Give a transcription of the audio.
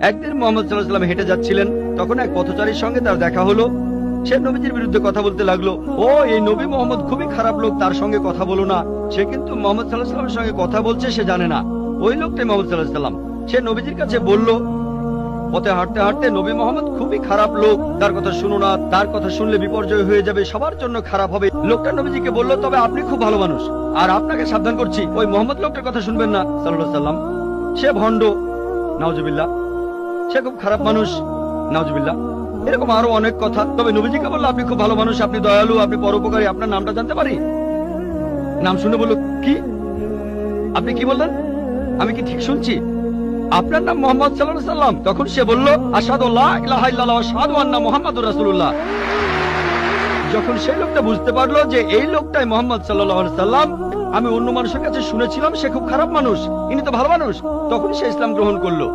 একদিন মোহাম্মদ সাল্লাল্লাহু আলাইহি ওয়াসাল্লাম হেঁটে যাচ্ছিলেন, তখন এক পথচারীর সঙ্গে তার দেখা হলো। সে নবীজির বিরুদ্ধে কথা বলতে লাগলো, ও এই নবী মোহাম্মদ খুবই খারাপ লোক, তার সঙ্গে কথা বলো না। সে কিন্তু মোহাম্মদ সাল্লাল্লাহু আলাইহি ওয়াসাল্লামের সঙ্গে কথা বলছে, সে জানে না ওই লোকটাই মোহাম্মদ সাল্লাল্লাহু আলাইহি ওয়াসাল্লাম। সে নবীজির কাছে বলল, পথে হাঁটতে হাঁটতে নবী মোহাম্মদ খুবই খারাপ লোক, তার কথা শুনো না, তার কথা শুনলে বিপর্যয় হয়ে যাবে, সবার জন্য খারাপ হবে। লোকটা নবীজিকে বলল, তবে আপনি খুব ভালো মানুষ, আর আপনাকে সাবধান করছি ওই মোহাম্মদ লোকটার কথা শুনবেন না সাল্লাল্লাহু আলাইহি ওয়াসাল্লাম। সে ভণ্ড, নাউজুবিল্লাহ, সে খুব খারাপ মানুষ, নাউজুবিল্লাহ। এরকম আরো অনেক কথা। তবে নবীজিকে বলল, আপনি খুব ভালো মানুষ, আপনি দয়ালু, আপনি পরোপকারী, আপনার নামটা জানতে পারি? নাম শুনে বলল, কি? আপনি কি বললেন? আমি কি ঠিক শুনছি? আপনার নাম মোহাম্মদ সাল্লাল্লাহু আলাইহি ওয়াসাল্লাম? তখন সে বলল, আশহাদু আল্লা ইলাহা ইল্লাল্লাহ ওয়া আশহাদু আন্না মুহাম্মাদুর রাসূলুল্লাহ। যখন সেই লোকটা বুঝতে পারলো যে এই লোকটাই মোহাম্মদ সাল্লাল্লাহু আলাইহি ওয়াসাল্লাম, আমি অন্য মানুষের কাছে শুনেছিলাম সে খুব খারাপ মানুষ, ইনি তো ভালো মানুষ, তখন সে ইসলাম গ্রহণ করলো।